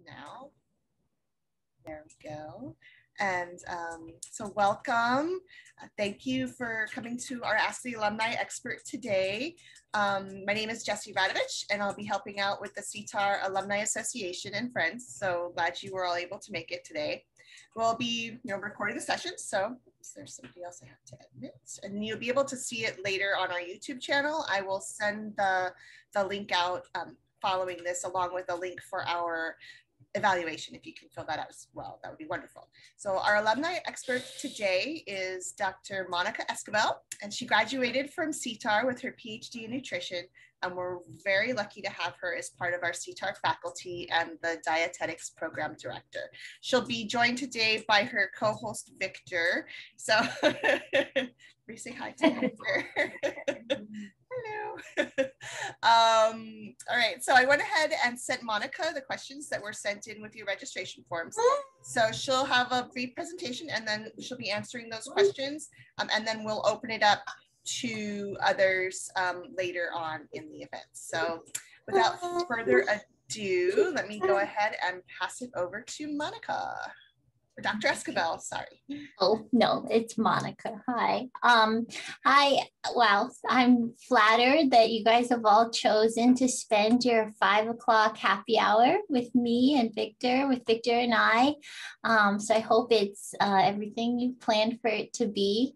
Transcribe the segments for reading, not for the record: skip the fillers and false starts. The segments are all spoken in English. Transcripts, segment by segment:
now. There we go. And so welcome. Thank you for coming to our Ask the Alumni expert today. My name is Jessie Radovich, and I'll be helping out with the CTAHR Alumni Association and Friends. So glad you were all able to make it today. We'll be recording the session, so there's somebody else I have to admit. And you'll be able to see it later on our YouTube channel. I will send the link out following this, along with a link for our evaluation. If you can fill that out as well, that would be wonderful. So our alumni expert today is Dr. Monica Esquivel, and she graduated from CTAHR with her PhD in nutrition, and we're very lucky to have her as part of our CTAHR faculty and the dietetics program director. She'll be joined today by her co-host Victor. So we say hi to Victor. Hello. All right, so I went ahead and sent Monica the questions that were sent in with your registration forms. So she'll have a brief presentation, and then she'll be answering those questions, and then we'll open it up to others later on in the event. So without further ado, let me go ahead and pass it over to Monica. Or Dr. Esquivel, sorry. Oh, no, it's Monica. Hi. Hi. Wow, I'm flattered that you guys have all chosen to spend your 5 o'clock happy hour with me and Victor, with Victor and I. So I hope it's everything you planned for it to be.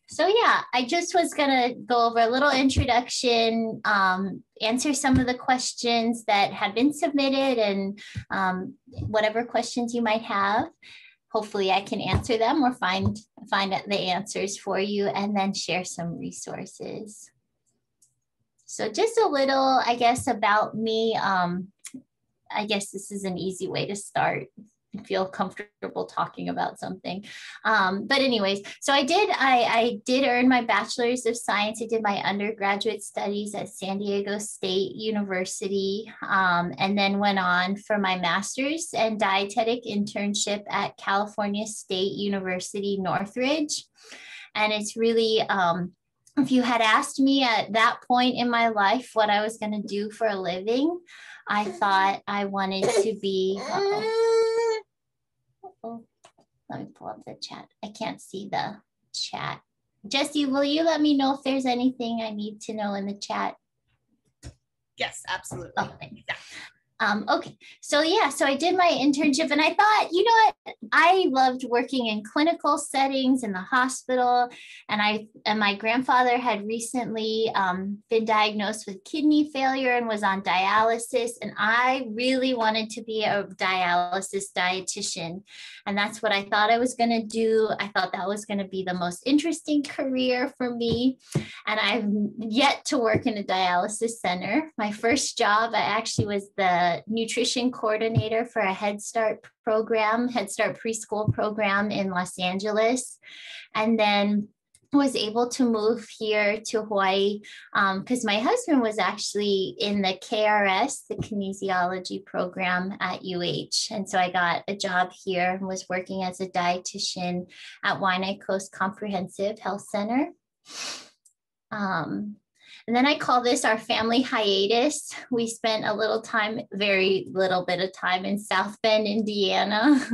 So yeah, I just was gonna go over a little introduction, answer some of the questions that had been submitted, and whatever questions you might have. Hopefully I can answer them or find the answers for you, and then share some resources. So just a little, I guess, about me. I guess this is an easy way to start. Feel comfortable talking about something. But anyways, so I did earn my bachelor's of science. I did my undergraduate studies at San Diego State University, and then went on for my master's and dietetic internship at California State University, Northridge. And it's really, if you had asked me at that point in my life what I was going to do for a living, I thought I wanted to be, let me pull up the chat. I can't see the chat. Jessie, will you let me know if there's anything I need to know in the chat? Yes, absolutely. Okay. Yeah. Okay, so yeah, so I did my internship, and I thought, you know what, I loved working in clinical settings in the hospital, and my grandfather had recently been diagnosed with kidney failure and was on dialysis, and I really wanted to be a dialysis dietitian, and that's what I thought I was going to do. I thought that was going to be the most interesting career for me, and I've yet to work in a dialysis center. My first job, I actually was the nutrition coordinator for a Head Start program, Head Start preschool program in Los Angeles. And then was able to move here to Hawaii because my husband was actually in the KRS, the kinesiology program at UH. And so I got a job here and was working as a dietitian at Waianae Coast Comprehensive Health Center. And then I call this our family hiatus. We spent very little bit of time in South Bend, Indiana.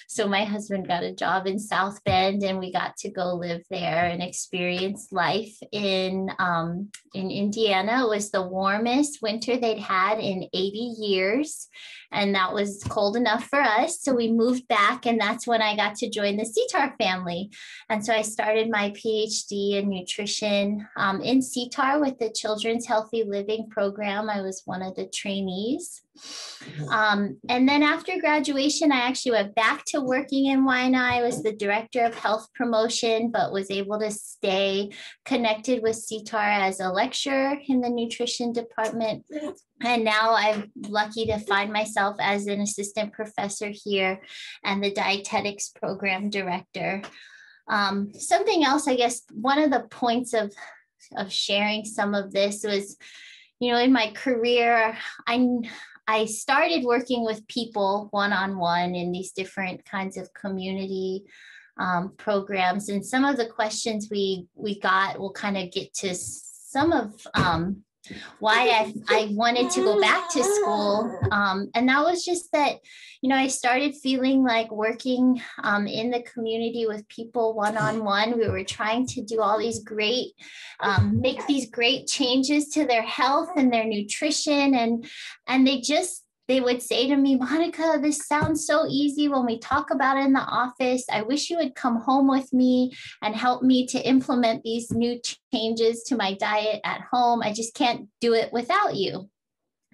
So my husband got a job in South Bend, and we got to go live there and experience life in Indiana. It was the warmest winter they'd had in 80 years. And that was cold enough for us. So we moved back, and that's when I got to join the CTAHR family. And so I started my PhD in nutrition in CTAHR with the Children's Healthy Living Program. I was one of the trainees. And then after graduation, I actually went back to working in Waianae. I was the director of health promotion, but was able to stay connected with CTAHR as a lecturer in the nutrition department. And now I'm lucky to find myself as an assistant professor here and the dietetics program director. Something else, I guess, one of the points of sharing some of this was, in my career, I started working with people one-on-one in these different kinds of community programs. And some of the questions we got, we'll kind of get to some of I wanted to go back to school. And that was just that, I started feeling like working in the community with people one-on-one. We were trying to do all these great, make these great changes to their health and their nutrition. And they would say to me, Monica, this sounds so easy when we talk about it in the office. I wish you would come home with me and help me to implement these new changes to my diet at home. I just can't do it without you.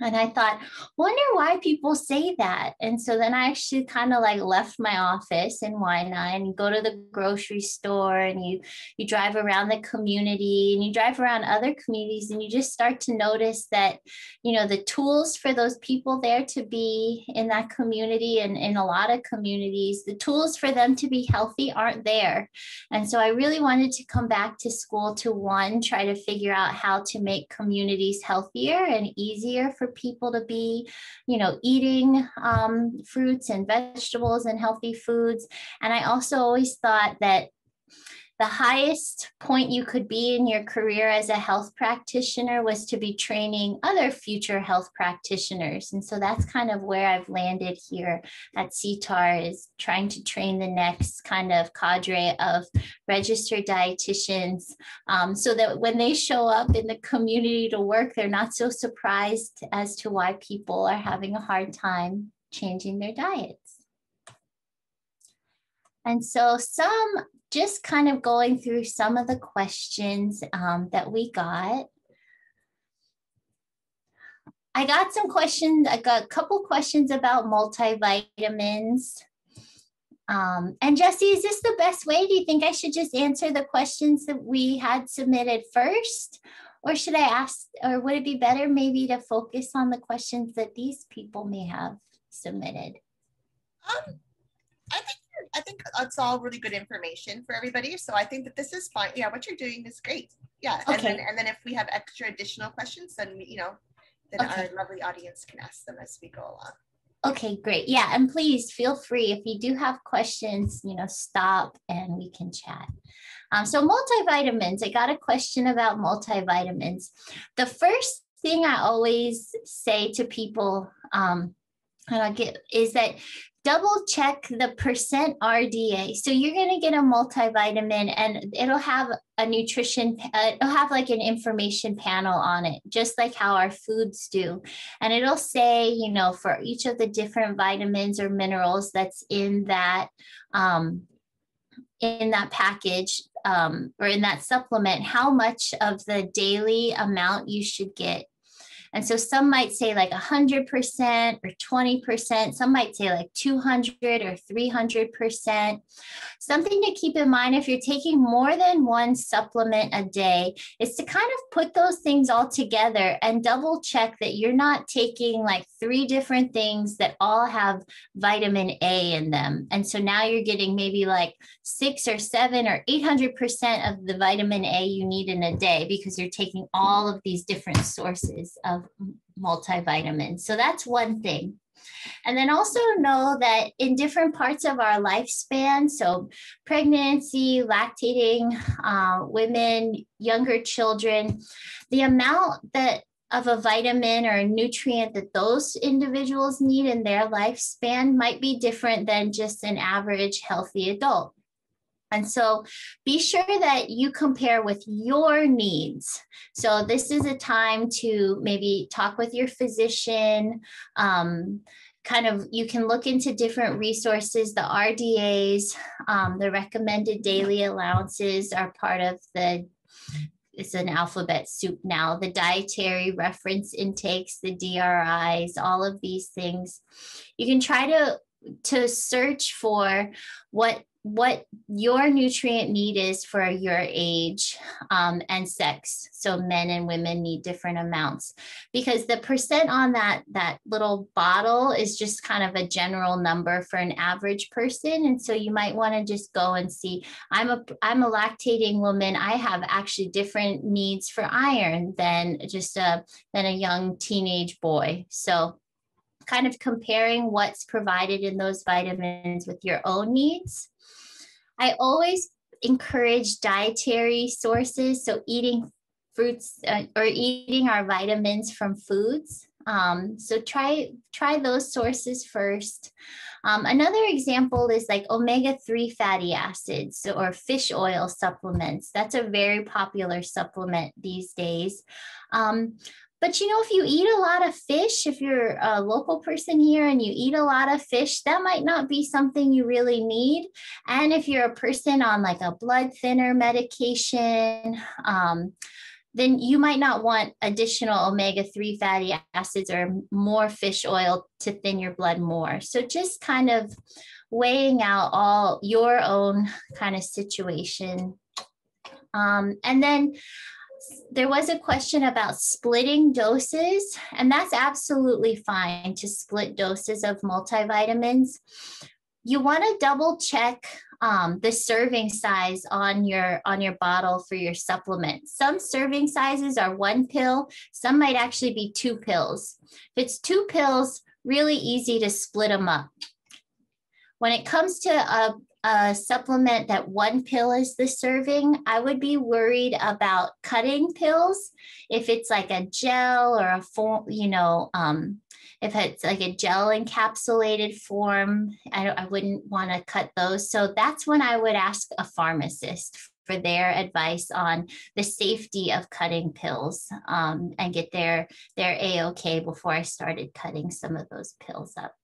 And I thought, wonder why people say that. And so then I actually kind of like left my office in Waianae and you go to the grocery store and you drive around the community and you drive around other communities and you just start to notice that, the tools for those people there to be in that community and in a lot of communities, the tools for them to be healthy aren't there. And so I really wanted to come back to school to try to figure out how to make communities healthier and easier for people to be, eating fruits and vegetables and healthy foods. And I also always thought that the highest point you could be in your career as a health practitioner was to be training other future health practitioners. And so that's kind of where I've landed here at CTAHR, is trying to train the next kind of cadre of registered dietitians, so that when they show up in the community to work, they're not so surprised as to why people are having a hard time changing their diets. And so just kind of going through some of the questions that we got. I got a couple questions about multivitamins. And Jesse, is this the best way? Do you think I should just answer the questions that we had submitted first? Or should I ask, or would it be better maybe to focus on the questions that these people may have submitted? I think it's all really good information for everybody. So I think that this is fine. Yeah, what you're doing is great. Yeah. Okay. And then if we have extra additional questions, then then okay, our lovely audience can ask them as we go along. Okay, great. Yeah, and please feel free if you do have questions, stop and we can chat. So multivitamins, I got a question about multivitamins. The first thing I always say to people is that double check the percent RDA. So you're going to get a multivitamin and it'll have a it'll have like an information panel on it, just like how our foods do. And it'll say, for each of the different vitamins or minerals that's in that package or in that supplement, how much of the daily amount you should get. And so some might say like 100% or 20%. Some might say like 200 or 300%. Something to keep in mind if you're taking more than one supplement a day is to kind of put those things all together and double check that you're not taking like 3 different things that all have vitamin A in them. And so now you're getting maybe like 6 or 7 or 800% of the vitamin A you need in a day because you're taking all of these different sources of multivitamins. So that's one thing. And then also know that in different parts of our lifespan, so pregnancy, lactating women, younger children, the amount of a vitamin or a nutrient that those individuals need in their lifespan might be different than just an average healthy adult. And so be sure that you compare with your needs. So this is a time to maybe talk with your physician. You can look into different resources. The RDAs, the recommended daily allowances are part of it's an alphabet soup now, the dietary reference intakes, the DRIs, all of these things. You can try to search for what your nutrient need is for your age and sex. So men and women need different amounts because the percent on that little bottle is just kind of a general number for an average person. And so you might want to just go and see, I'm a lactating woman. I have actually different needs for iron than a young teenage boy. So kind of comparing what's provided in those vitamins with your own needs. I always encourage dietary sources, so eating fruits or eating our vitamins from foods. So try those sources first. Another example is like omega-3 fatty acids or fish oil supplements. That's a very popular supplement these days. But you know, if you eat a lot of fish, if you're a local person here and you eat a lot of fish, that might not be something you really need. And if you're a person on like a blood thinner medication, then you might not want additional omega-3 fatty acids or more fish oil to thin your blood more. So just kind of weighing out all your own kind of situation. And then there was a question about splitting doses, and that's absolutely fine to split doses of multivitamins. You want to double check the serving size on your bottle for your supplement. Some serving sizes are 1 pill. Some might actually be 2 pills. If it's 2 pills, really easy to split them up. When it comes to a supplement that 1 pill is the serving, I would be worried about cutting pills. If it's like a gel or a form, you know, if it's like a gel encapsulated form, I wouldn't want to cut those. So that's when I would ask a pharmacist for their advice on the safety of cutting pills, and get their A-OK before I started cutting some of those pills up.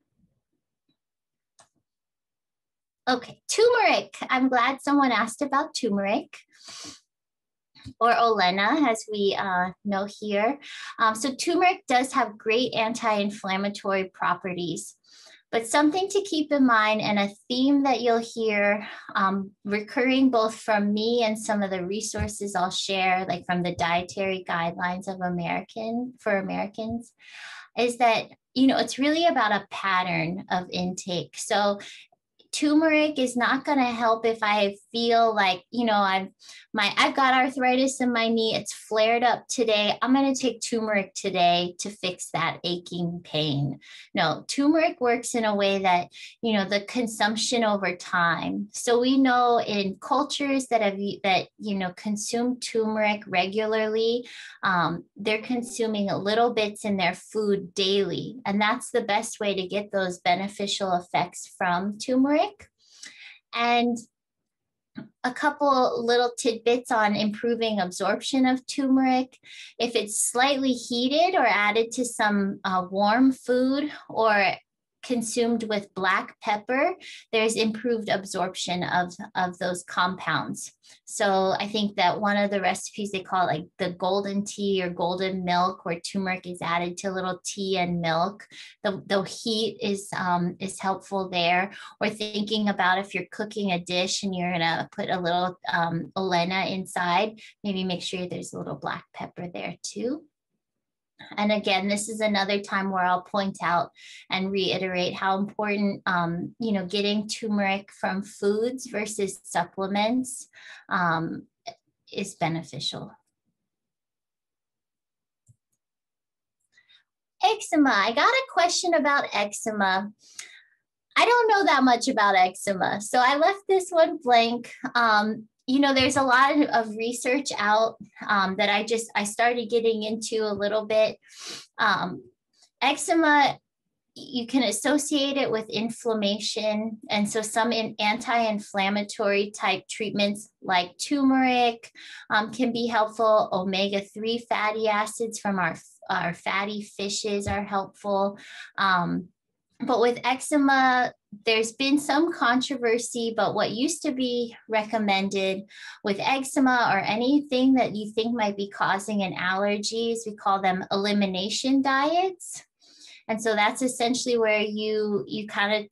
Okay, turmeric. I'm glad someone asked about turmeric, or Olena, as we know here. So turmeric does have great anti-inflammatory properties, but something to keep in mind, and a theme that you'll hear recurring both from me and some of the resources I'll share, like from the Dietary Guidelines of Americans, is that, you know, it's really about a pattern of intake. So turmeric is not going to help if I feel like, you know, I've got arthritis in my knee. It's flared up today. I'm going to take turmeric today to fix that aching pain. No, turmeric works in a way that, you know, the consumption over time. So we know in cultures that consume turmeric regularly, they're consuming little bits in their food daily. And that's the best way to get those beneficial effects from turmeric. And a couple little tidbits on improving absorption of turmeric. If it's slightly heated or added to some warm food or consumed with black pepper, there's improved absorption of those compounds. So I think that one of the recipes, they call it like the golden tea or golden milk, where turmeric is added to a little tea and milk. The heat is helpful there. Or thinking about if you're cooking a dish and you're gonna put a little Olena inside, maybe make sure there's a little black pepper there too. And again, this is another time where I'll point out and reiterate how important, you know, getting turmeric from foods versus supplements is beneficial. Eczema. I got a question about eczema. I don't know that much about eczema, so I left this one blank. You know, there's a lot of research out that I started getting into a little bit. Eczema, you can associate it with inflammation. And so some anti-inflammatory type treatments like turmeric can be helpful. Omega-3 fatty acids from our fatty fishes are helpful. But with eczema, there's been some controversy, but what used to be recommended with eczema or anything that you think might be causing an allergy is we call them elimination diets. And so that's essentially where you kind of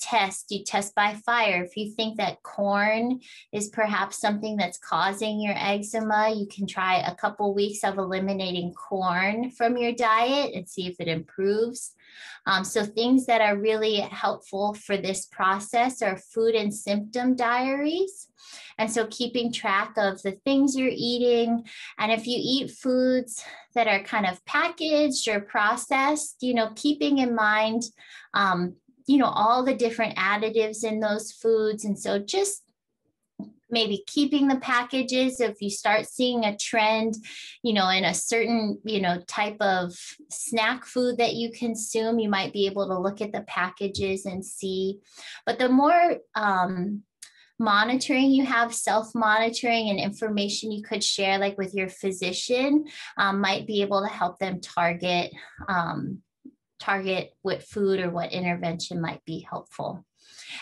you test by fire. If you think that corn is perhaps something that's causing your eczema, you can try a couple weeks of eliminating corn from your diet and see if it improves. So things that are really helpful for this process are food and symptom diaries. And so keeping track of the things you're eating. And if you eat foods that are kind of packaged or processed, you know, keeping in mind, you know, all the different additives in those foods. And so just maybe keeping the packages. If you start seeing a trend, in a certain, type of snack food that you consume, you might be able to look at the packages and see. But the more monitoring you have, self-monitoring and information you could share, like with your physician, might be able to help them target what food or what intervention might be helpful.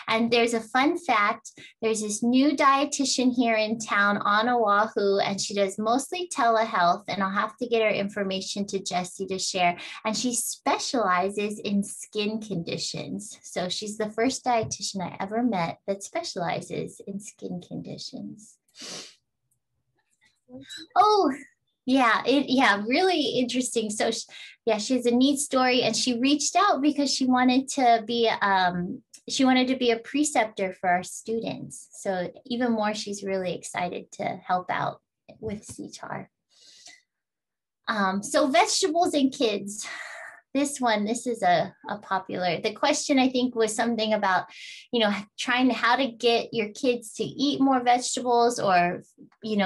And there's a fun fact. There's this new dietitian here in town on Oahu, and she does mostly telehealth, and I'll have to get her information to Jessie to share. And she specializes in skin conditions. So she's the first dietitian I ever met that specializes in skin conditions. Oh, yeah, really interesting. So she has a neat story, and she reached out because she wanted to be a preceptor for our students. So even more, she's really excited to help out with CTAHR. So vegetables and kids. This is a popular, the question I think was something about, how to get your kids to eat more vegetables, or,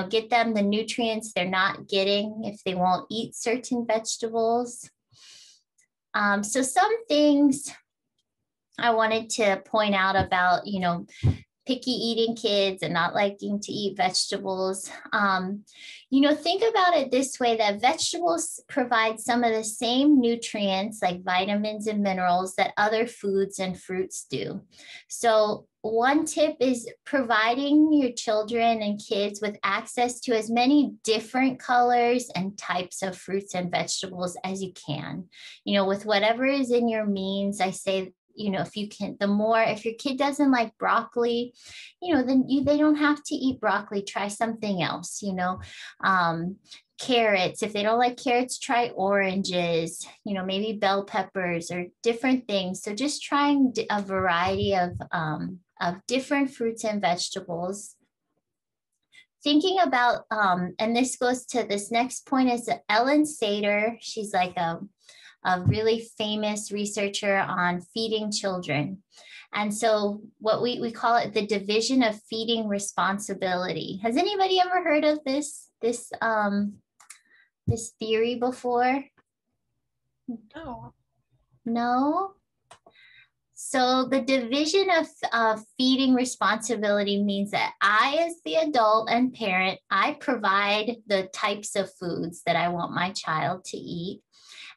get them the nutrients they're not getting if they won't eat certain vegetables. So some things I wanted to point out about, picky eating kids and not liking to eat vegetables. Think about it this way, that vegetables provide some of the same nutrients like vitamins and minerals that other foods and fruits do. So one tip is providing your children and kids with access to as many different colors and types of fruits and vegetables as you can. With whatever is in your means, I say, if you can, if your kid doesn't like broccoli, then they don't have to eat broccoli. Try something else, carrots. If they don't like carrots, try oranges, maybe bell peppers or different things. So just trying a variety of different fruits and vegetables. Thinking about, and this goes to this next point, is Ellen Sater. She's like a really famous researcher on feeding children. And so what we call it the division of feeding responsibility. Has anybody ever heard of this theory before? No. No? So the division of feeding responsibility means that I, as the adult and parent, I provide the types of foods that I want my child to eat.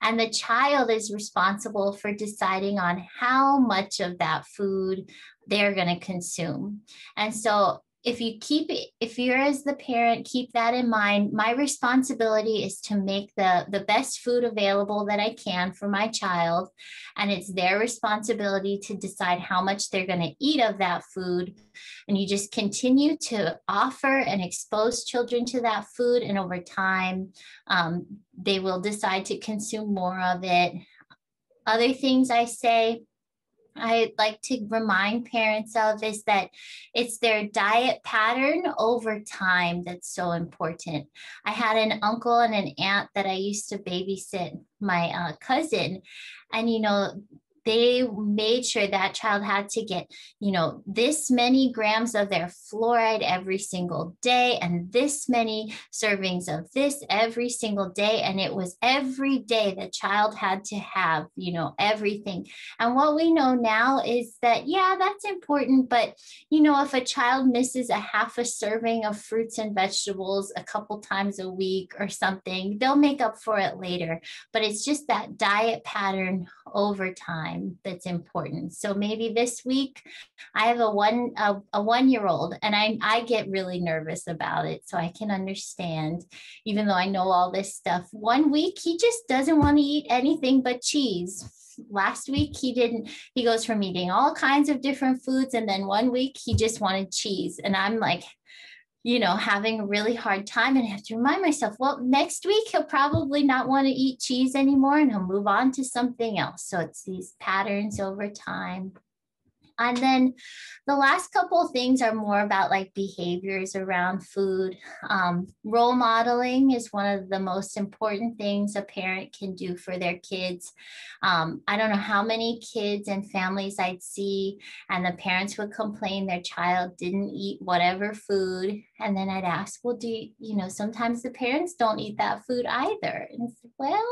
And the child is responsible for deciding on how much of that food they're going to consume. And so if you're as the parent, keep that in mind. My responsibility is to make the best food available that I can for my child. And it's their responsibility to decide how much they're going to eat of that food. And you just continue to offer and expose children to that food. And over time, they will decide to consume more of it. Other things I like to remind parents of is that it's their diet pattern over time that's so important. I had an uncle and an aunt that I used to babysit my cousin, and they made sure that child had to get, this many grams of their fluoride every single day and this many servings of this every single day. And it was every day the child had to have, everything. And what we know now is that, yeah, that's important. But, if a child misses a half a serving of fruits and vegetables a couple times a week or something, they'll make up for it later. But it's just that diet pattern over time that's important. So maybe this week I have a 1-year-old, and I get really nervous about it. So I can understand, even though I know all this stuff. 1 week he just doesn't want to eat anything but cheese. Last week he goes from eating all kinds of different foods, and then 1 week he just wanted cheese. And I'm like, having a really hard time, and I have to remind myself, well, next week he'll probably not want to eat cheese anymore and he'll move on to something else. So it's these patterns over time. And then the last couple of things are more about like behaviors around food. Role modeling is one of the most important things a parent can do for their kids. I don't know how many kids and families I'd see, and the parents would complain their child didn't eat whatever food. And then I'd ask, well, sometimes the parents don't eat that food either. And it's, well,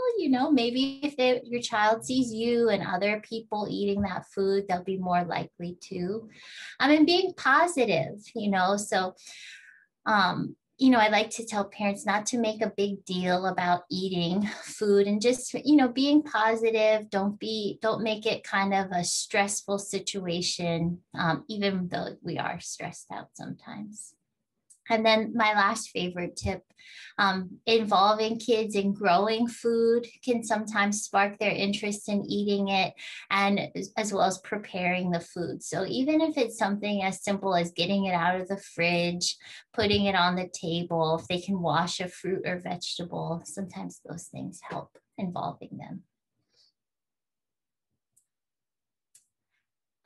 maybe if your child sees you and other people eating that food, they'll be more likely to. And being positive, so, I like to tell parents not to make a big deal about eating food and just, being positive. Don't make it kind of a stressful situation, even though we are stressed out sometimes. And then my last favorite tip, involving kids in growing food can sometimes spark their interest in eating it, and as well as preparing the food. So even if it's something as simple as getting it out of the fridge, putting it on the table, if they can wash a fruit or vegetable, sometimes those things help involving them.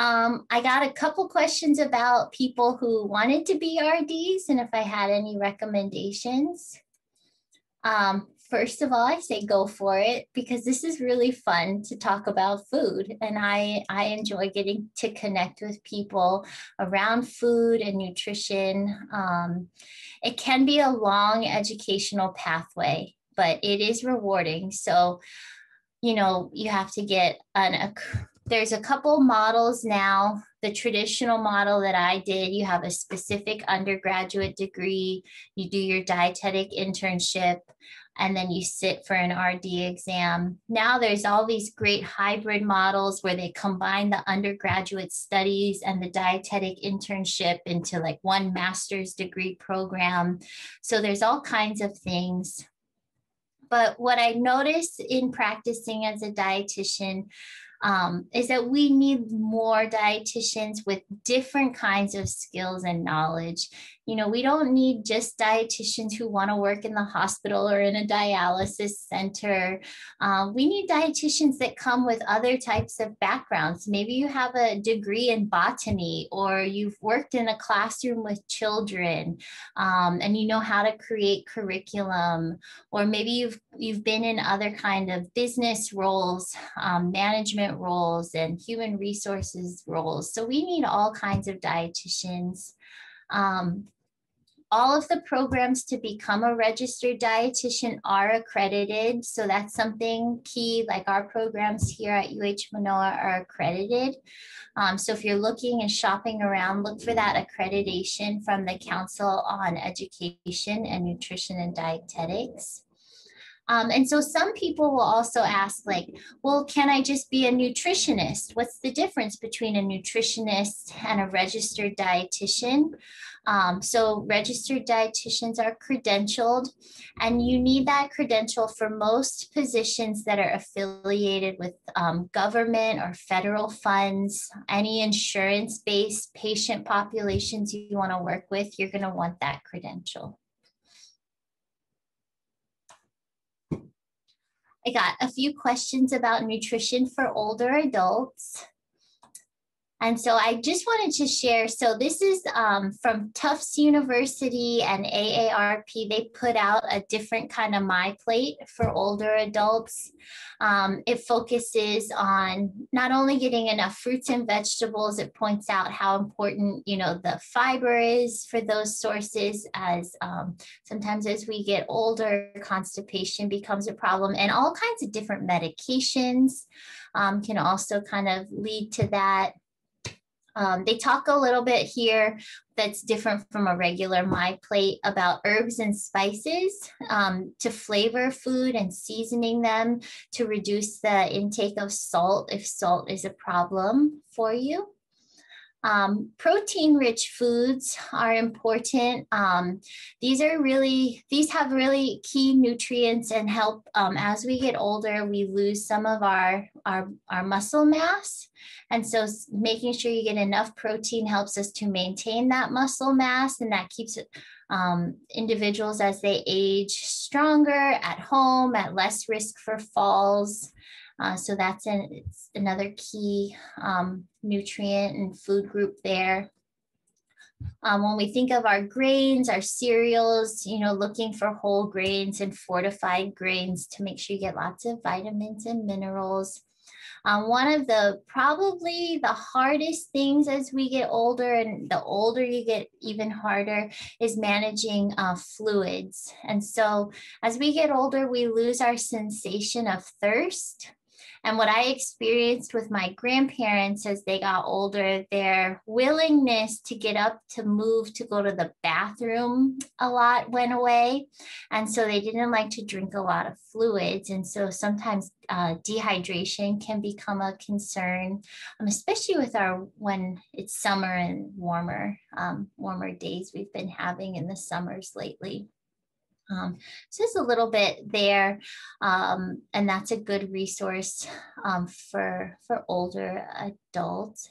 I got a couple questions about people who wanted to be RDs and if I had any recommendations. First of all, I say go for it, because this is really fun to talk about food, and I enjoy getting to connect with people around food and nutrition. It can be a long educational pathway, but it is rewarding. So, you have to get there's a couple models now. The traditional model that I did, you have a specific undergraduate degree, you do your dietetic internship, and then you sit for an RD exam. Now there's all these great hybrid models where they combine the undergraduate studies and the dietetic internship into like one master's degree program. So there's all kinds of things. But what I noticed in practicing as a dietitian is that we need more dietitians with different kinds of skills and knowledge. We don't need just dietitians who want to work in the hospital or in a dialysis center. We need dietitians that come with other types of backgrounds. Maybe you have a degree in botany, or you've worked in a classroom with children, and you know how to create curriculum, or maybe you've been in other kind of business roles, management roles, and human resources roles. So we need all kinds of dietitians. All of the programs to become a registered dietitian are accredited. So that's something key, like our programs here at UH Manoa are accredited. So if you're looking and shopping around, look for that accreditation from the Council on Education and Nutrition and Dietetics. And so some people will also ask, like, well, can I just be a nutritionist? What's the difference between a nutritionist and a registered dietitian? So registered dietitians are credentialed, and you need that credential for most positions that are affiliated with government or federal funds. Any insurance-based patient populations you want to work with, you're going to want that credential. I got a few questions about nutrition for older adults. And so I just wanted to share, so this is from Tufts University and AARP. They put out a different kind of My Plate for older adults. It focuses on not only getting enough fruits and vegetables, it points out how important, the fiber is for those sources, as sometimes as we get older, constipation becomes a problem, and all kinds of different medications can also kind of lead to that. They talk a little bit here that's different from a regular My Plate about herbs and spices to flavor food and seasoning them to reduce the intake of salt if salt is a problem for you. Protein-rich foods are important. These have really key nutrients and help as we get older, we lose some of our muscle mass. And so making sure you get enough protein helps us to maintain that muscle mass, and that keeps individuals as they age stronger, at home, at less risk for falls. So that's it's another key nutrient and food group there. When we think of our grains, our cereals, looking for whole grains and fortified grains to make sure you get lots of vitamins and minerals. One of probably the hardest things as we get older, and the older you get even harder, is managing fluids. And so as we get older, we lose our sensation of thirst. And what I experienced with my grandparents as they got older, their willingness to get up, to move, to go to the bathroom a lot went away. And so they didn't like to drink a lot of fluids. And so sometimes dehydration can become a concern, especially with when it's summer and warmer days we've been having in the summers lately. So it's a little bit there, and that's a good resource for older adults.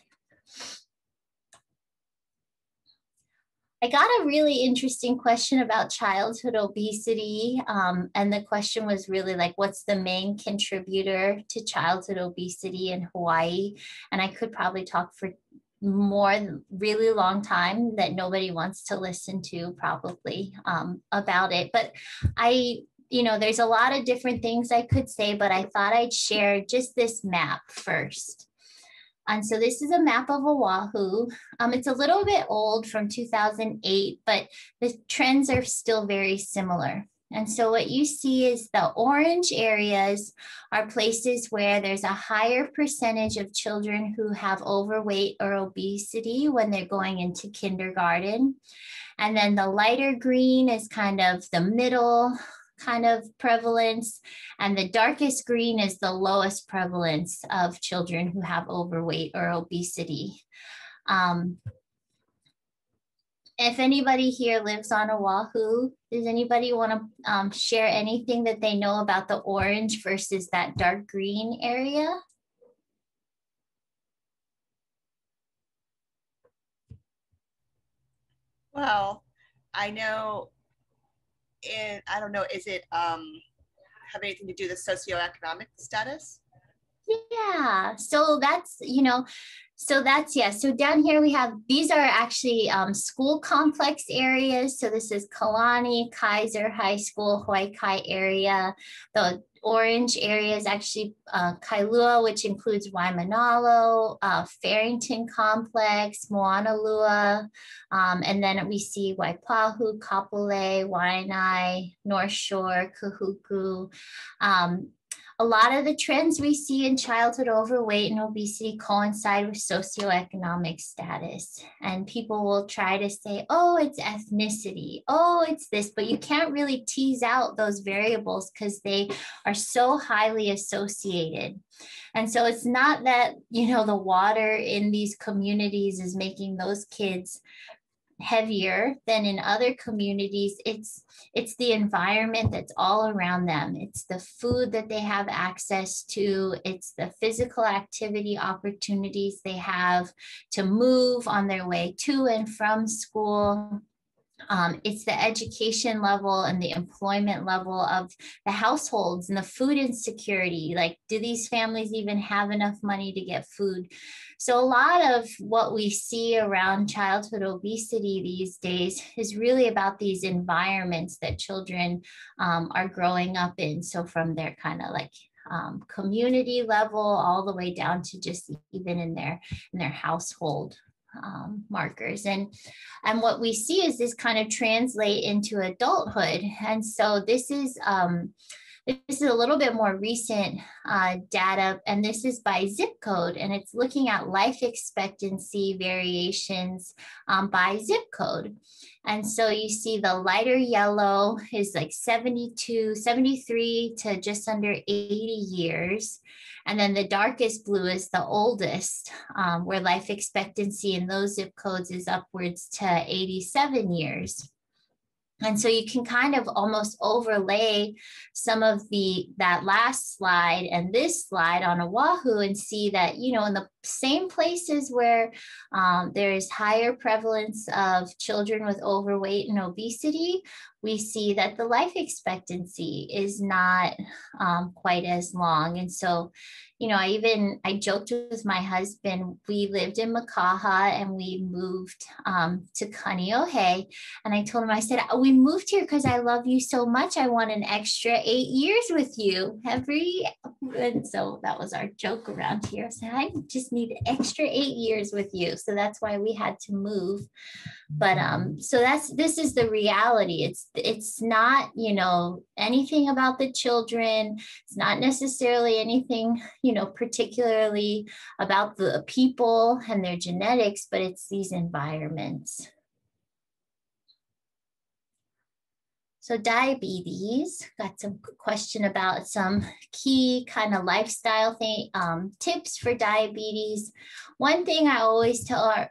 I got a really interesting question about childhood obesity, and the question was really like, what's the main contributor to childhood obesity in Hawaii? And I could probably talk for really long time that nobody wants to listen to probably about it. But there's a lot of different things I could say, but I thought I'd share just this map first. And so this is a map of Oahu. It's a little bit old, from 2008, but the trends are still very similar. And so what you see is the orange areas are places where there's a higher percentage of children who have overweight or obesity when they're going into kindergarten. And then the lighter green is kind of the middle kind of prevalence. And the darkest green is the lowest prevalence of children who have overweight or obesity. If anybody here lives on Oahu, does anybody want to share anything that they know about the orange versus that dark green area? Well, I know I don't know, is it have anything to do with socioeconomic status? Yeah, so that's, so down here we have, these are actually school complex areas. So this is Kalani, Kaiser High School, Hawaii Kai area. The orange area is actually Kailua, which includes Waimanalo, Farrington Complex, Moanalua, and then we see Waipahu, Kapolei, Waianae, North Shore, Kahuku. A lot of the trends we see in childhood overweight and obesity coincide with socioeconomic status. And people will try to say, oh, it's ethnicity, oh, it's this, but you can't really tease out those variables because they are so highly associated. And so it's not that, the water in these communities is making those kids heavier than in other communities. It's the environment that's all around them. It's the food that they have access to. It's the physical activity opportunities they have to move on their way to and from school. It's the education level and the employment level of the households and the food insecurity. Like, do these families even have enough money to get food? So a lot of what we see around childhood obesity these days is really about these environments that children are growing up in. So from their kind of like community level all the way down to just even in their household markers. And what we see is this kind of translate into adulthood. And so this is a little bit more recent data, and this is by zip code, and it's looking at life expectancy variations by zip code. And so you see the lighter yellow is like 73 to just under 80 years. And then the darkest blue is the oldest, where life expectancy in those zip codes is upwards to 87 years. And so you can kind of almost overlay some of that last slide and this slide on Oahu and see that, in the same places where there is higher prevalence of children with overweight and obesity, we see that the life expectancy is not quite as long. And so, you know, I joked with my husband, we lived in Makaha and we moved to Kaneohe. And I told him, I said, oh, we moved here because I love you so much. I want an extra 8 years with you and so that was our joke around here. I said, I just need an extra 8 years with you. So that's why we had to move. But so this is the reality. It's not, you know, anything about the children. It's not necessarily anything, you know, particularly about the people and their genetics, but it's these environments. So diabetes, got some question about some key kind of lifestyle tips for diabetes. One thing I always tell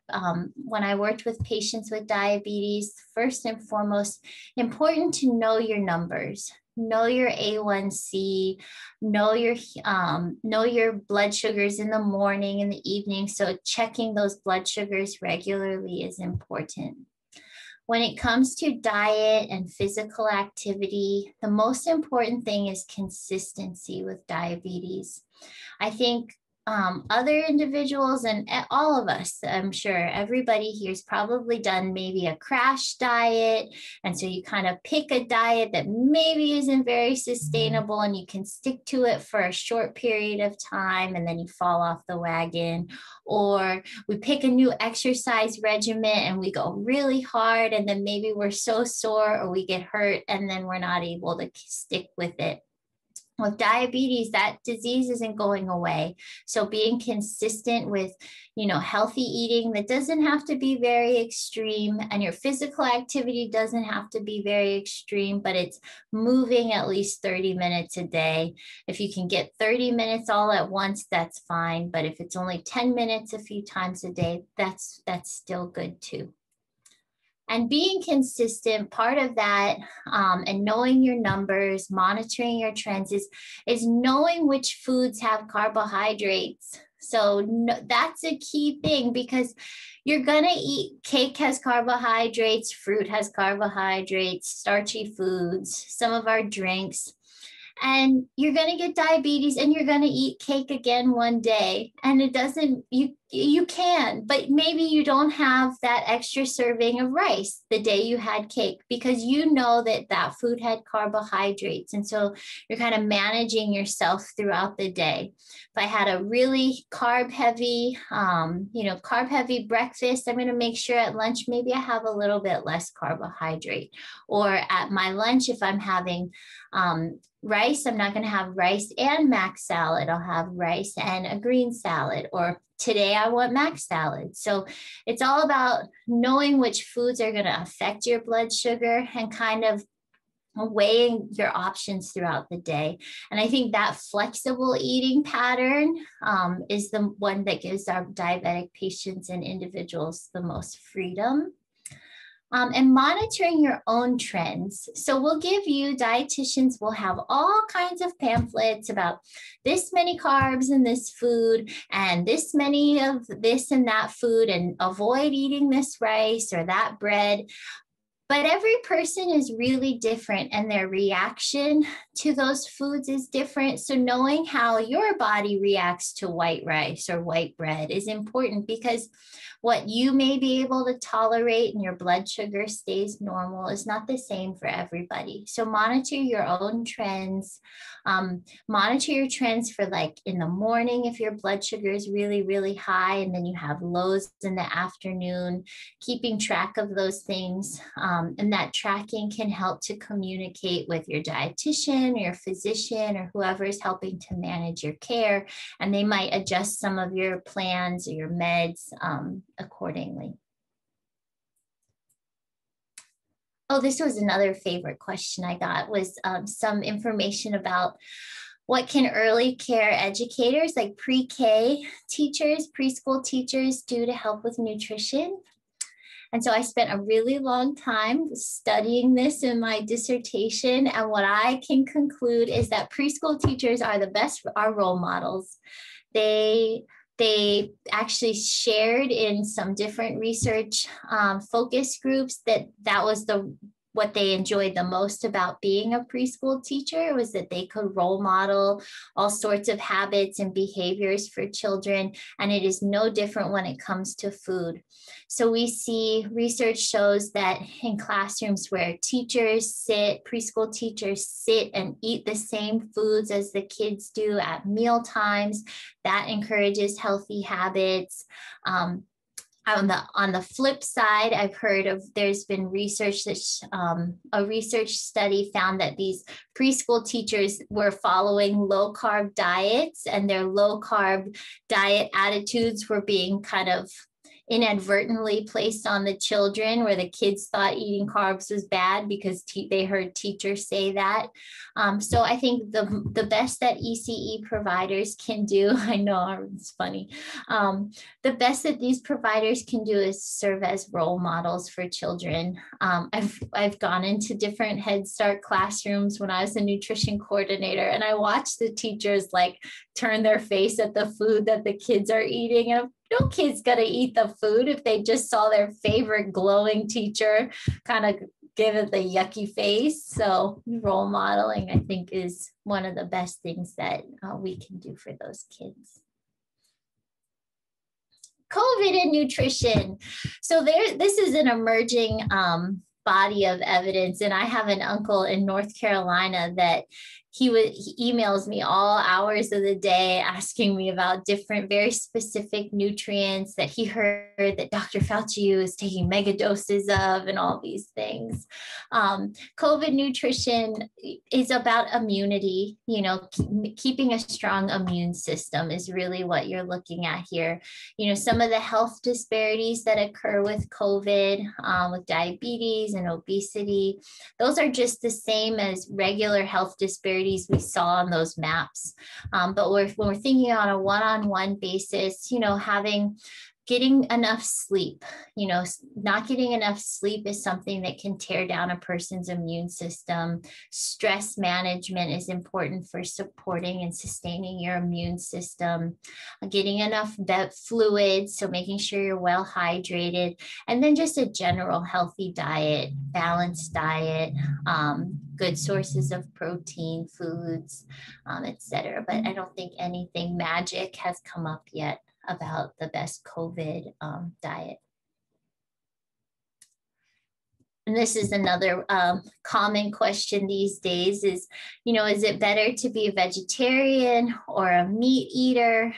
when I worked with patients with diabetes, first and foremost, important to know your numbers. Know your A1C, know your blood sugars in the morning and the evening. So checking those blood sugars regularly is important. When it comes to diet and physical activity, the most important thing is consistency with diabetes. I think other individuals and all of us, I'm sure everybody here's probably done maybe a crash diet. And so you kind of pick a diet that maybe isn't very sustainable and you can stick to it for a short period of time and then you fall off the wagon. Or we pick a new exercise regimen and we go really hard and then maybe we're so sore or we get hurt and then we're not able to stick with it. With diabetes, that disease isn't going away. So being consistent with, you know, healthy eating that doesn't have to be very extreme, and your physical activity doesn't have to be very extreme, but it's moving at least 30 minutes a day. If you can get 30 minutes all at once, that's fine. But if it's only 10 minutes a few times a day, that's still good too. And being consistent, part of that, and knowing your numbers, monitoring your trends is knowing which foods have carbohydrates. So that's a key thing because you're going to eat, cake has carbohydrates, fruit has carbohydrates, starchy foods, some of our drinks. And you're going to get diabetes and you're going to eat cake again one day. And it doesn't, you can, but maybe you don't have that extra serving of rice the day you had cake because you know that food had carbohydrates. And so you're kind of managing yourself throughout the day. If I had a really carb heavy breakfast, I'm going to make sure at lunch, maybe I have a little bit less carbohydrate. Or at my lunch, if I'm having rice, I'm not going to have rice and mac salad. I'll have rice and a green salad. Or today I want mac salad. So it's all about knowing which foods are going to affect your blood sugar and kind of weighing your options throughout the day. And I think that flexible eating pattern is the one that gives our diabetic patients and individuals the most freedom. And monitoring your own trends. So we'll give you, dietitians will have all kinds of pamphlets about this many carbs in this food and this many of this and that food and avoid eating this rice or that bread. But every person is really different and their reaction to those foods is different. So knowing how your body reacts to white rice or white bread is important because what you may be able to tolerate and your blood sugar stays normal is not the same for everybody. So monitor your own trends. Monitor your trends for like in the morning if your blood sugar is really, really high and then you have lows in the afternoon, keeping track of those things. And that tracking can help to communicate with your dietitian or your physician or whoever is helping to manage your care. And they might adjust some of your plans or your meds accordingly. Oh, this was another favorite question I got was some information about what can early care educators like pre-K teachers, preschool teachers do to help with nutrition. And so I spent a really long time studying this in my dissertation. And what I can conclude is that preschool teachers are the best, are role models. They actually shared in some different research focus groups that was the what they enjoyed the most about being a preschool teacher was that they could role model all sorts of habits and behaviors for children. And it is no different when it comes to food. So we see research shows that in classrooms where preschool teachers sit and eat the same foods as the kids do at meal times, that encourages healthy habits. On the flip side, I've heard of, there's been research that a research study found that these preschool teachers were following low carb diets, and their low carb diet attitudes were being kind of inadvertently placed on the children, where the kids thought eating carbs was bad because they heard teachers say that. So I think the best that ECE providers can do, I know it's funny, the best that these providers can do is serve as role models for children. I've gone into different Head Start classrooms when I was a nutrition coordinator, and I watched the teachers like turn their face at the food that the kids are eating. And no kid's gonna eat the food if they just saw their favorite glowing teacher kind of give it the yucky face. So role modeling, I think, is one of the best things that we can do for those kids. COVID and nutrition. So this is an emerging body of evidence. And I have an uncle in North Carolina that he emails me all hours of the day asking me about different, very specific nutrients that he heard that Dr. Fauci is taking mega doses of and all these things. COVID nutrition is about immunity. You know, keeping a strong immune system is really what you're looking at here. You know, some of the health disparities that occur with COVID, with diabetes and obesity, those are just the same as regular health disparities we saw on those maps. But when we're thinking on a one-on-one basis, you know, getting enough sleep, you know, not getting enough sleep is something that can tear down a person's immune system. Stress management is important for supporting and sustaining your immune system. Getting enough fluids, so making sure you're well hydrated, and then just a general healthy diet, balanced diet, good sources of protein, foods, etc. But I don't think anything magic has come up yet about the best COVID diet. And this is another common question these days is, you know, is it better to be a vegetarian or a meat eater?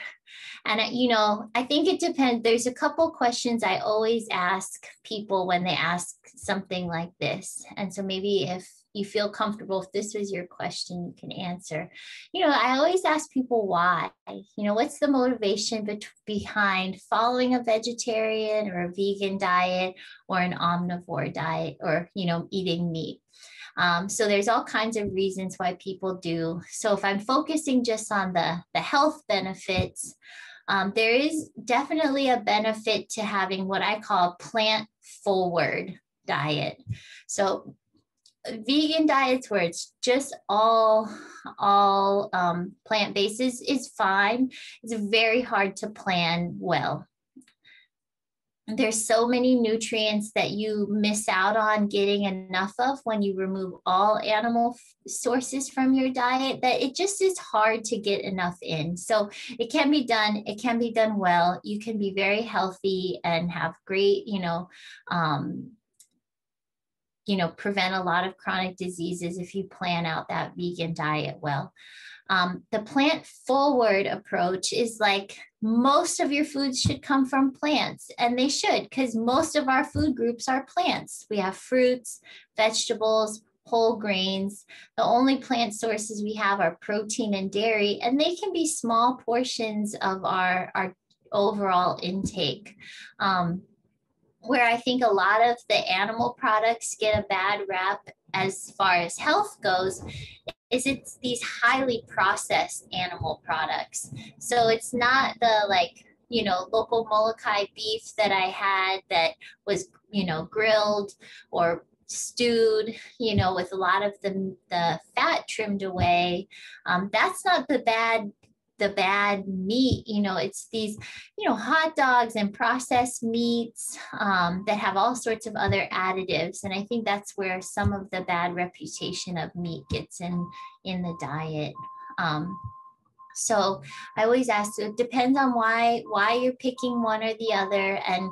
And, you know, I think it depends. There's a couple questions I always ask people when they ask something like this. And so maybe if you feel comfortable, if this was your question, you can answer. You know, I always ask people why. You know, what's the motivation behind following a vegetarian or a vegan diet or an omnivore diet, or, you know, eating meat? So there's all kinds of reasons why people do. So if I'm focusing just on the health benefits, there is definitely a benefit to having what I call a plant-forward diet. So vegan diets where it's just all plant-based is fine. It's very hard to plan well. There's so many nutrients that you miss out on getting enough of when you remove all animal sources from your diet, that it just is hard to get enough in. So it can be done. It can be done well. You can be very healthy and have great, prevent a lot of chronic diseases if you plan out that vegan diet well. The plant forward approach is like most of your foods should come from plants, and they should, because most of our food groups are plants. We have fruits, vegetables, whole grains. The only plant sources we have are protein and dairy, and they can be small portions of our overall intake. Where I think a lot of the animal products get a bad rap as far as health goes is it's these highly processed animal products. So it's not the local Molokai beef that I had that was, grilled or stewed, with a lot of the fat trimmed away. That's not the bad the bad meat, it's these, hot dogs and processed meats that have all sorts of other additives. And I think that's where some of the bad reputation of meat gets in the diet. So I always ask, it depends on why you're picking one or the other. And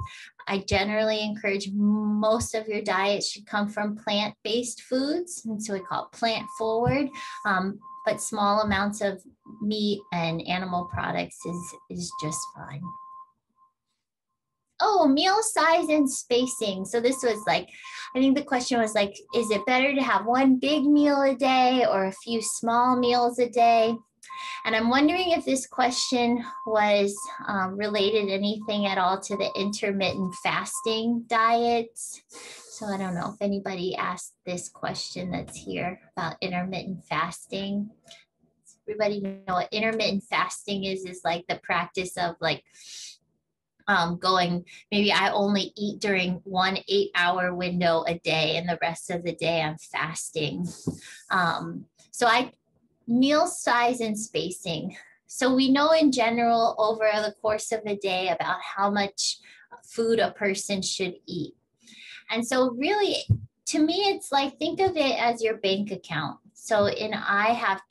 I generally encourage most of your diet should come from plant-based foods. And so we call it plant forward, but small amounts of meat and animal products is just fine. Oh, meal size and spacing. So this was like, I think the question was like, is it better to have one big meal a day or a few small meals a day? And I'm wondering if this question was related anything at all to the intermittent fasting diets. So I don't know if anybody asked this question that's here about intermittent fasting. Does everybody know what intermittent fasting is like the practice of like going, maybe I only eat during 1 8-hour window a day and the rest of the day I'm fasting. Meal size and spacing. So we know in general over the course of a day about how much food a person should eat. And so really, to me, it's like, think of it as your bank account. So I have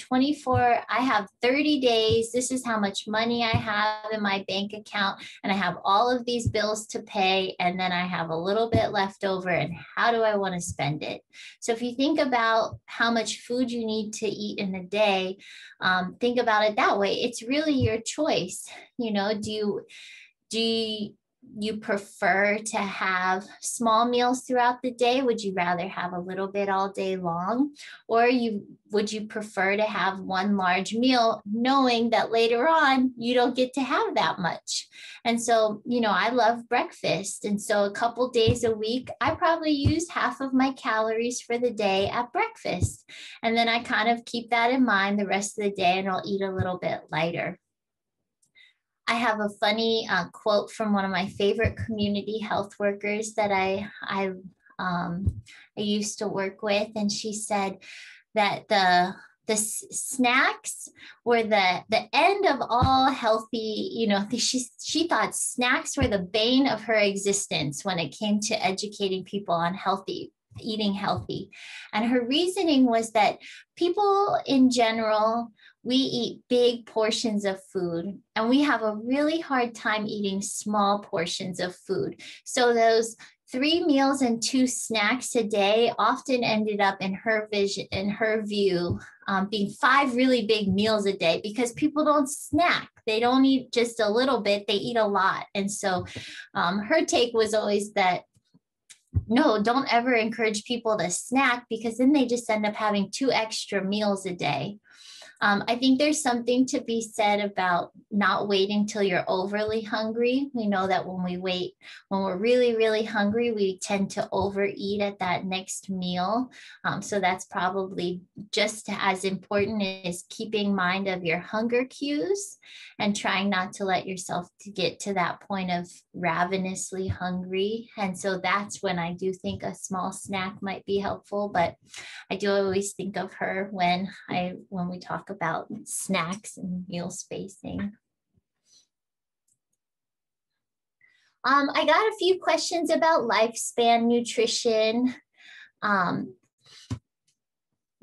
30 days. This is how much money I have in my bank account. And I have all of these bills to pay. And then I have a little bit left over. And how do I want to spend it? So if you think about how much food you need to eat in a day, think about it that way. It's really your choice. Do you prefer to have small meals throughout the day? Would you rather have a little bit all day long? Or would you prefer to have one large meal knowing that later on you don't get to have that much? And so, I love breakfast. And so a couple days a week, I probably use half of my calories for the day at breakfast. And then I kind of keep that in mind the rest of the day and I'll eat a little bit lighter. I have a funny quote from one of my favorite community health workers that I used to work with, and she said that the snacks were the end of all healthy. She thought snacks were the bane of her existence when it came to educating people on eating healthy, and her reasoning was that people in general, we eat big portions of food and we have a really hard time eating small portions of food. So those 3 meals and 2 snacks a day often ended up in her view, being 5 really big meals a day, because people don't snack. They don't eat just a little bit, they eat a lot. And so her take was always that, no, don't ever encourage people to snack, because then they just end up having 2 extra meals a day. I think there's something to be said about not waiting till you're overly hungry. We know that when we're really, really hungry, we tend to overeat at that next meal. So that's probably just as important as keeping mind of your hunger cues and trying not to let yourself to get to that point of ravenously hungry. And so that's when I do think a small snack might be helpful, but I do always think of her when we talk about snacks and meal spacing. I got a few questions about lifespan nutrition,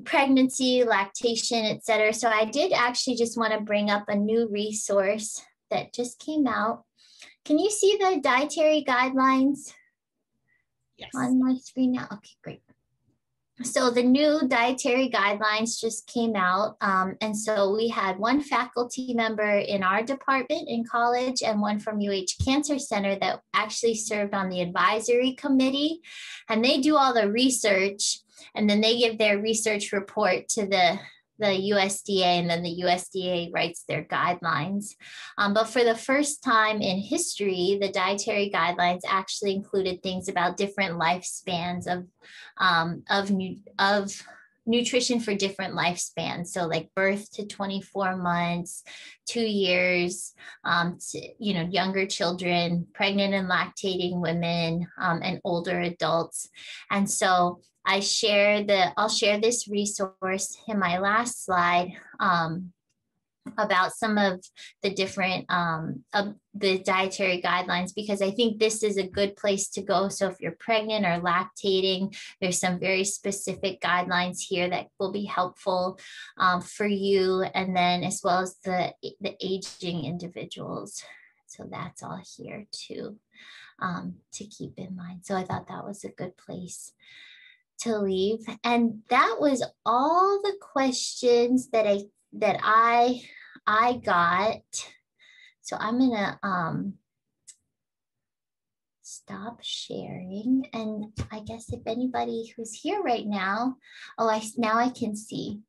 pregnancy, lactation, etc. So I did actually just want to bring up a new resource that just came out. Can you see the dietary guidelines? Yes. On my screen now? Okay, great. So the new dietary guidelines just came out. And so we had one faculty member in our department in college and one from UH Cancer Center that actually served on the advisory committee. And they do all the research, and then they give their research report to the USDA, and then the USDA writes their guidelines. But for the first time in history, the dietary guidelines actually included things about different lifespans of nutrition for different lifespans. So like birth to 24 months, 2 years, younger children, pregnant and lactating women, and older adults. And so I'll share this resource in my last slide. about some of the different of the dietary guidelines, because I think this is a good place to go. So if you're pregnant or lactating, there's some very specific guidelines here that will be helpful for you, and then as well as the aging individuals. So that's all here too, to keep in mind. So I thought that was a good place to leave. And that was all the questions that I got. So I'm gonna stop sharing, and I guess if anybody who's here right now, now I can see.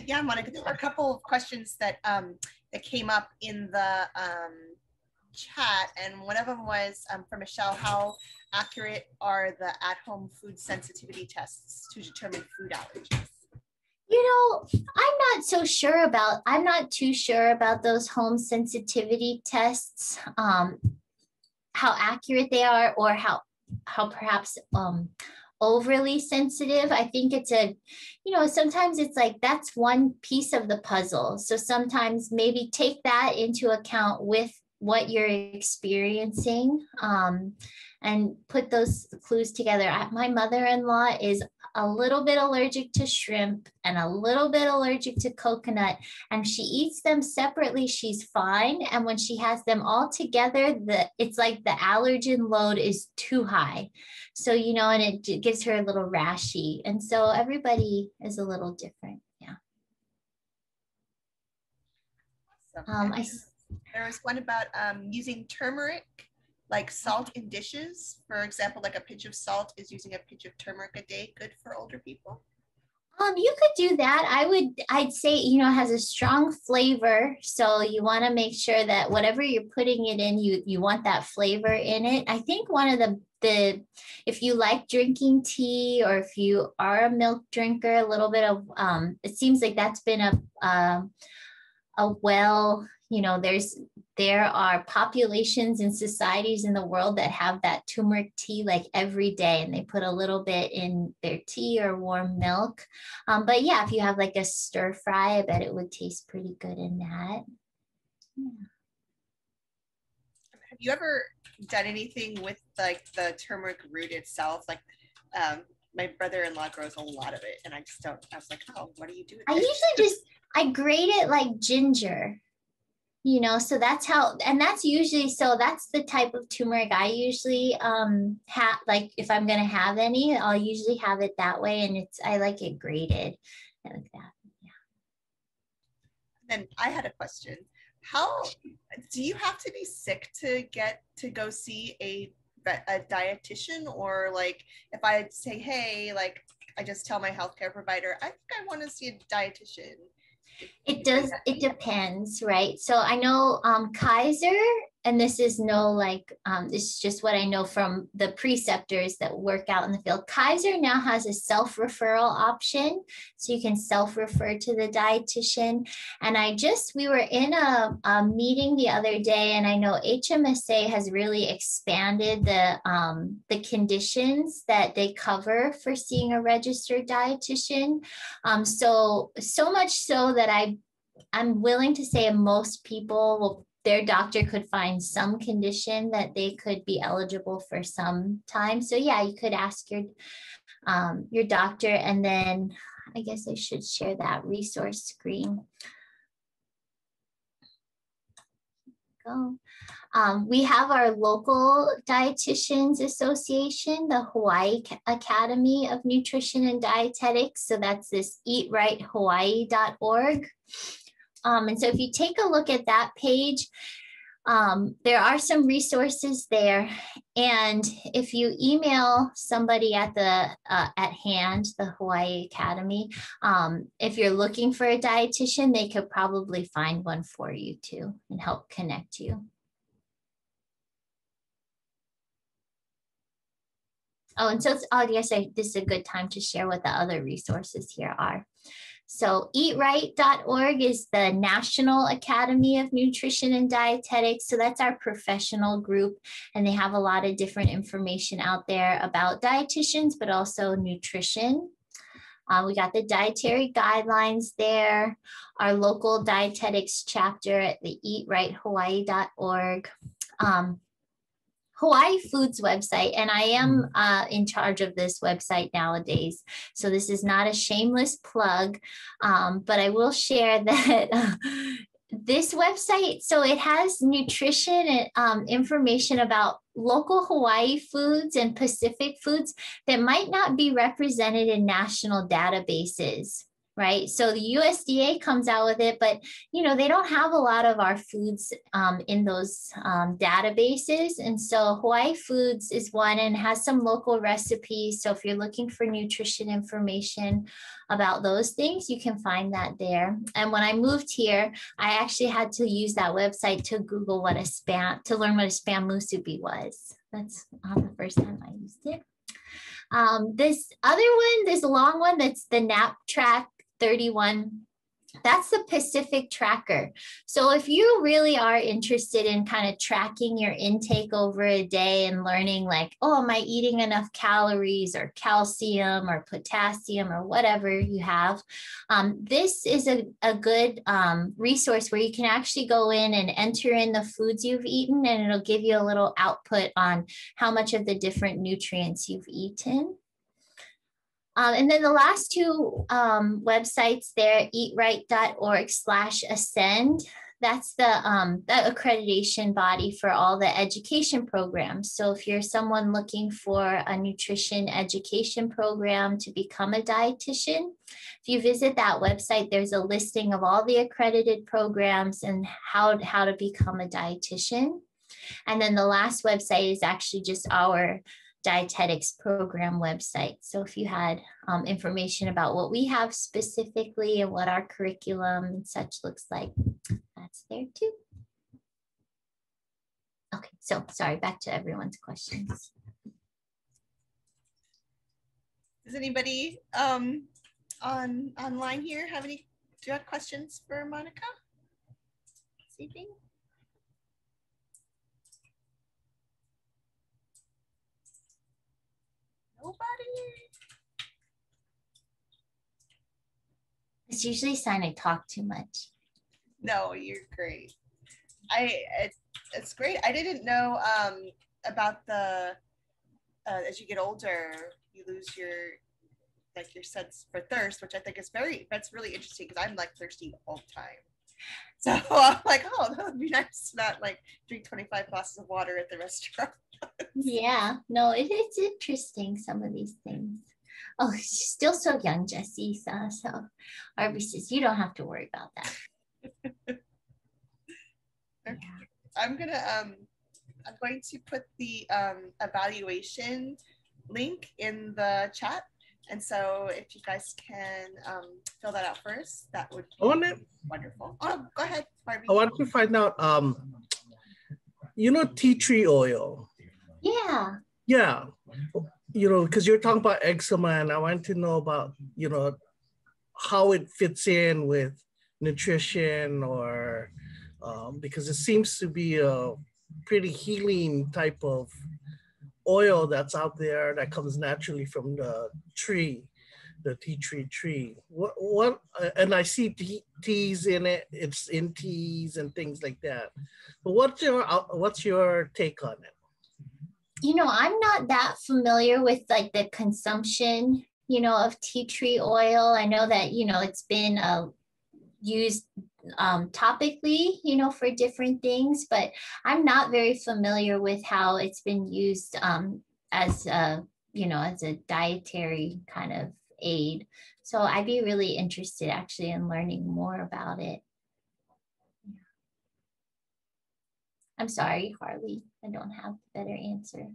Yeah, Monica, there were a couple of questions that that came up in the chat, and one of them was from Michelle: how accurate are the at-home food sensitivity tests to determine food allergies? You know, I'm not too sure about those home sensitivity tests, how accurate they are, or how perhaps overly sensitive. I think it's sometimes it's like that's one piece of the puzzle. So sometimes maybe take that into account with what you're experiencing, and put those clues together. My mother-in-law is a little bit allergic to shrimp and a little bit allergic to coconut, and she eats them separately. She's fine. And when she has them all together, it's like the allergen load is too high. So, and it gives her a little rashy. And so everybody is a little different. Yeah. Awesome. There was one about using turmeric, like salt in dishes. For example, like a pinch of salt is using a pinch of turmeric a day good for older people? You could do that. I'd say, it has a strong flavor. So you want to make sure that whatever you're putting it in, you want that flavor in it. I think one of the if you like drinking tea, or if you are a milk drinker, a little bit of, it seems like that's been there are populations and societies in the world that have that turmeric tea like every day, and they put a little bit in their tea or warm milk. But yeah, if you have like a stir fry, I bet it would taste pretty good in that. Yeah. Have you ever done anything with like the turmeric root itself? Like my brother-in-law grows a lot of it, and I was like, oh, what do you do with it? I grate it like ginger. So that's that's the type of turmeric I usually have. Like if I'm going to have any, I'll usually have it that way. And I like it grated. I like that. Yeah. Then I had a question. How do you have to be sick to go see a dietitian? Or like if I say, hey, like I just tell my healthcare provider, I think I want to see a dietitian. It depends, right? So I know Kaiser, and this is this is just what I know from the preceptors that work out in the field. Kaiser now has a self-referral option. So you can self-refer to the dietitian. And we were in a meeting the other day, and I know HMSA has really expanded the conditions that they cover for seeing a registered dietitian. So much so that I'm willing to say most people their doctor could find some condition that they could be eligible for some time. So yeah, you could ask your doctor, and then I guess I should share that resource screen. Go. We have our local Dietitians Association, the Hawaii Academy of Nutrition and Dietetics. So that's this eatrighthawaii.org. And so if you take a look at that page, there are some resources there. And if you email somebody at hand, the Hawaii Academy, if you're looking for a dietitian, they could probably find one for you too and help connect you. Oh, and so this is a good time to share what the other resources here are. So eatright.org is the National Academy of Nutrition and Dietetics. So that's our professional group, and they have a lot of different information out there about dietitians, but also nutrition. We got the Dietary Guidelines there, our local dietetics chapter at the eatrighthawaii.org. Hawaii Foods website, and I am in charge of this website nowadays. So this is not a shameless plug, but I will share that this website, so it has nutrition and information about local Hawaii foods and Pacific foods that might not be represented in national databases. Right. So the USDA comes out with it, but, you know, they don't have a lot of our foods in those databases. And so Hawaii Foods is one and has some local recipes. So if you're looking for nutrition information about those things, you can find that there. And when I moved here, I actually had to use that website to Google to learn what a spam musubi was. That's the first time I used it. This other one, this long one, that's the NapTrack 31. That's the Pacific Tracker. So if you really are interested in kind of tracking your intake over a day and learning like, oh, am I eating enough calories or calcium or potassium or whatever you have, this is a good resource where you can actually go in and enter in the foods you've eaten, and it'll give you a little output on how much of the different nutrients you've eaten. And then the last two websites there, eatright.org/ascend. That's the accreditation body for all the education programs. So if you're someone looking for a nutrition education program to become a dietitian, if you visit that website, there's a listing of all the accredited programs and how to become a dietitian. And then the last website is actually just our dietetics program website. So if you had information about what we have specifically and what our curriculum and such looks like, that's there too. Okay, so sorry, back to everyone's questions. Does anybody online here do you have questions for Monica this evening? Nobody? It's usually a sign I talk too much. No, you're great. It's great. I didn't know about the as you get older, you lose your sense for thirst, which I think is that's really interesting because I'm like thirsty all the time. So I'm like, oh, that would be nice to not like drink 25 glasses of water at the restaurant. Yeah, no, it's interesting, some of these things. Oh, she's still so young, Jessie. So Arby says, you don't have to worry about that. Okay. I'm going to put the evaluation link in the chat. And so if you guys can fill that out first, that would be wonderful. Oh, go ahead, Barbie. I want to find out, you know, tea tree oil. Yeah. Yeah. You know, because you're talking about eczema, and I want to know about, you know, how it fits in with nutrition, or because it seems to be a pretty healing type of oil that's out there that comes naturally from the tree, the tea tree. What and I see teas in it. It's in teas and things like that. But what's your take on it? You know, I'm not that familiar with like the consumption, you know, of tea tree oil. I know that, you know, it's been used topically, you know, for different things, but I'm not very familiar with how it's been used as a, you know, as a dietary kind of aid. So I'd be really interested actually in learning more about it. I'm sorry, Harley, I don't have a better answer.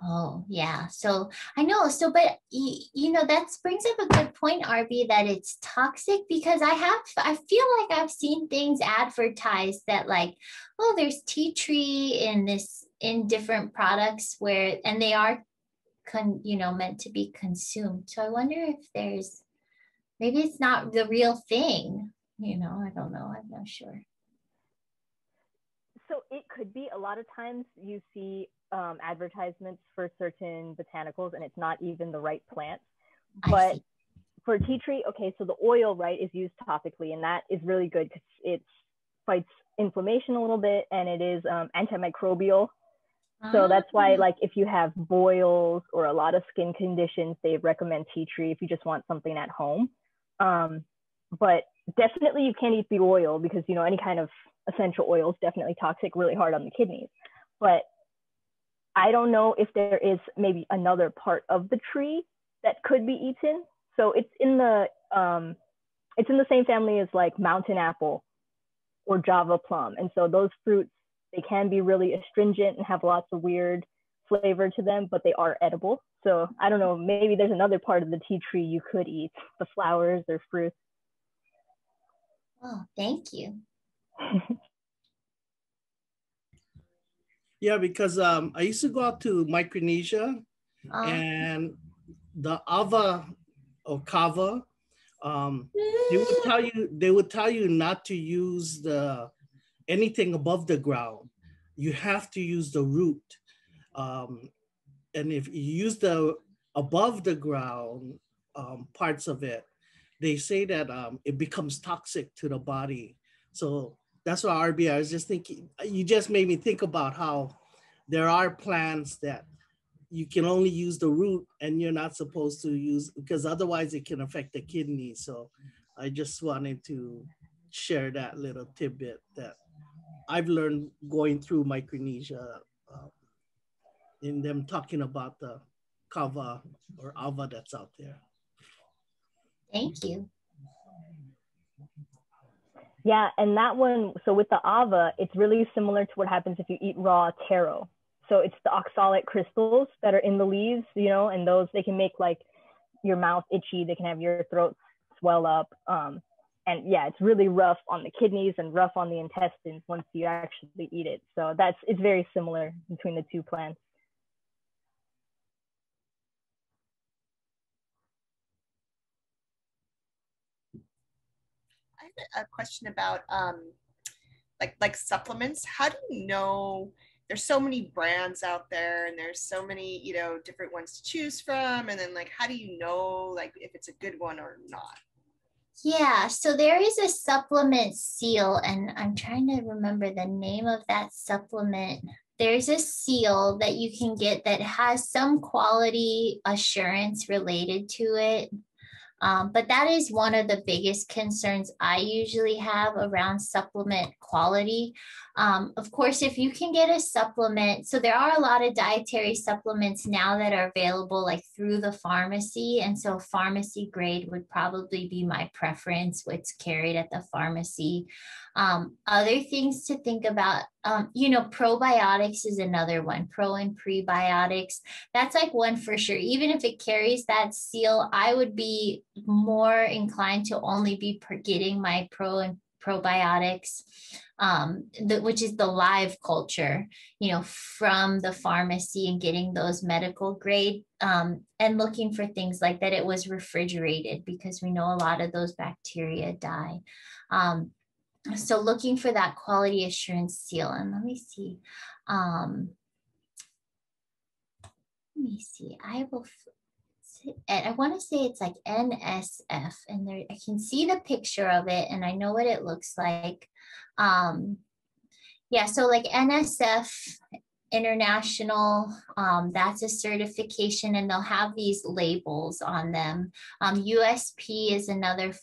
Oh, yeah. So I know. So, but you know, that brings up a good point, Arby, that it's toxic, because I feel like I've seen things advertised that like, oh, there's tea tree in different products and they are, you know, meant to be consumed. So I wonder if maybe it's not the real thing, you know, I don't know. I'm not sure. So it could be. A lot of times you see advertisements for certain botanicals and it's not even the right plant. But for tea tree, okay, so the oil, right, is used topically, and that is really good because it fights inflammation a little bit, and it is antimicrobial. So that's why, like, if you have boils or a lot of skin conditions, they recommend tea tree if you just want something at home. But definitely you can't eat the oil because, you know, any kind of essential oil is definitely toxic, really hard on the kidneys. But I don't know if there is maybe another part of the tree that could be eaten. So it's in the same family as like mountain apple or Java plum. And so those fruits, they can be really astringent and have lots of weird flavor to them, but they are edible. So I don't know, maybe there's another part of the tea tree you could eat, the flowers or fruits. Oh, thank you. Yeah, because I used to go out to Micronesia and the Ava or Kava, they would tell you not to use anything above the ground. You have to use the root. And if you use the above the ground parts of it, they say that it becomes toxic to the body. So that's why RB, I was just thinking, you just made me think about how there are plants that you can only use the root and you're not supposed to use, because otherwise it can affect the kidney. So I just wanted to share that little tidbit that I've learned going through Micronesia in them talking about the kava or ava that's out there. Thank you. Yeah, and that one, so with the ava, it's really similar to what happens if you eat raw taro. So it's the oxalic crystals that are in the leaves, you know, and those, they can make like your mouth itchy, they can have your throat swell up. And yeah, it's really rough on the kidneys and rough on the intestines once you actually eat it. So it's very similar between the two plants. I have a question about like supplements. How do you know? There's so many brands out there, and there's so many, you know, different ones to choose from. And then like, how do you know like if it's a good one or not? Yeah, so there is a supplement seal, and I'm trying to remember the name of that supplement. There's a seal that you can get that has some quality assurance related to it. But that is one of the biggest concerns I usually have around supplement quality. Of course, if you can get a supplement, so there are a lot of dietary supplements now that are available like through the pharmacy. And so pharmacy grade would probably be my preference, what's carried at the pharmacy. Other things to think about, you know, probiotics is another one, pro and prebiotics. That's like one for sure. Even if it carries that seal, I would be more inclined to only be getting my pro and probiotics, which is the live culture, you know, from the pharmacy, and getting those medical grade, and looking for things like that it was refrigerated, because we know a lot of those bacteria die. So looking for that quality assurance seal. And let me see. I will, and I want to say it's like NSF, and there I can see the picture of it and I know what it looks like. Yeah, so like NSF International, that's a certification, and they'll have these labels on them. USP is another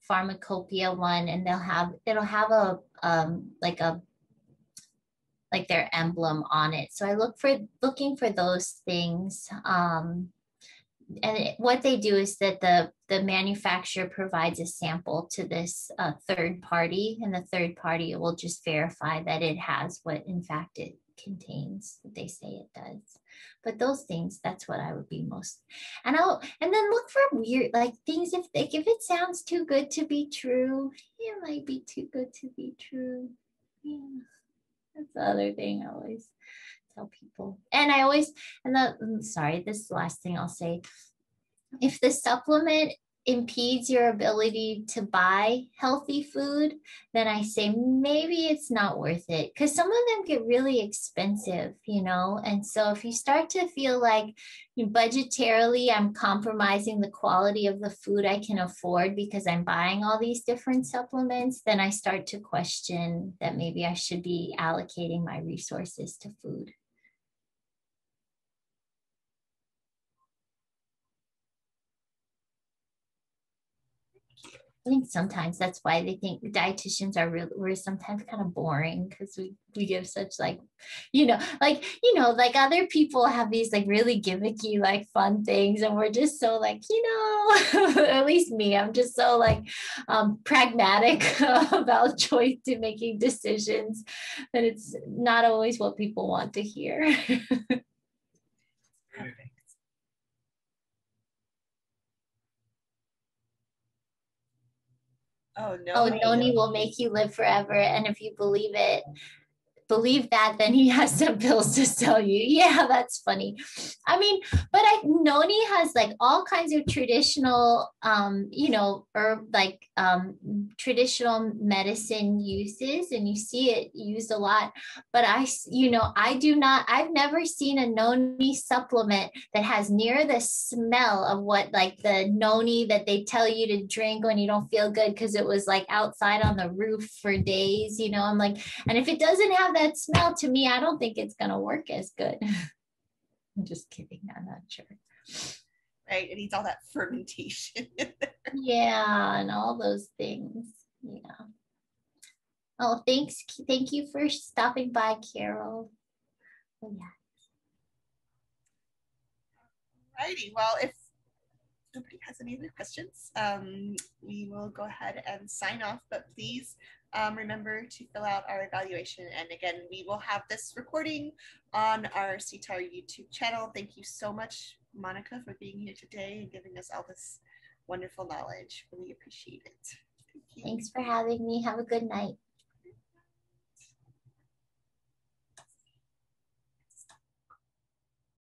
pharmacopoeia one, and it'll have a like their emblem on it. So I looking for those things. And what they do is that the manufacturer provides a sample to this third party, and the third party will just verify that it has what in fact it contains, that they say it does. But those things, that's what I would be most, and then look for weird like things. If it sounds too good to be true, it might be too good to be true. Yeah, that's the other thing I always tell people. And sorry, this is the last thing I'll say. If the supplement impedes your ability to buy healthy food, then I say maybe it's not worth it, because some of them get really expensive, you know. And so if you start to feel like budgetarily I'm compromising the quality of the food I can afford because I'm buying all these different supplements, then I start to question that maybe I should be allocating my resources to food. I think sometimes that's why they think dietitians are real. We're sometimes kind of boring because we give such like other people have these like really gimmicky like fun things, and we're just so like at least me, I'm just so like pragmatic about choice to making decisions that it's not always what people want to hear. Perfect. Oh, Noni will make you live forever. And if you believe that, then he has some pills to sell you. Yeah, that's funny. I mean, but Noni has like all kinds of traditional, traditional medicine uses, and you see it used a lot. But I've never seen a Noni supplement that has near the smell of what like the Noni that they tell you to drink when you don't feel good because it was like outside on the roof for days, you know. I'm like, and if it doesn't have that smell, to me, I don't think it's going to work as good. I'm just kidding. I'm not sure. Right. It needs all that fermentation. Yeah. And all those things. Yeah. Oh, thanks. Thank you for stopping by, Carol. Oh, yeah. Righty. Well, if nobody has any other questions, we will go ahead and sign off, but please remember to fill out our evaluation. And again, we will have this recording on our CTAHR YouTube channel. Thank you so much, Monica, for being here today and giving us all this wonderful knowledge. Really appreciate it. Thank you. Thanks for having me. Have a good night.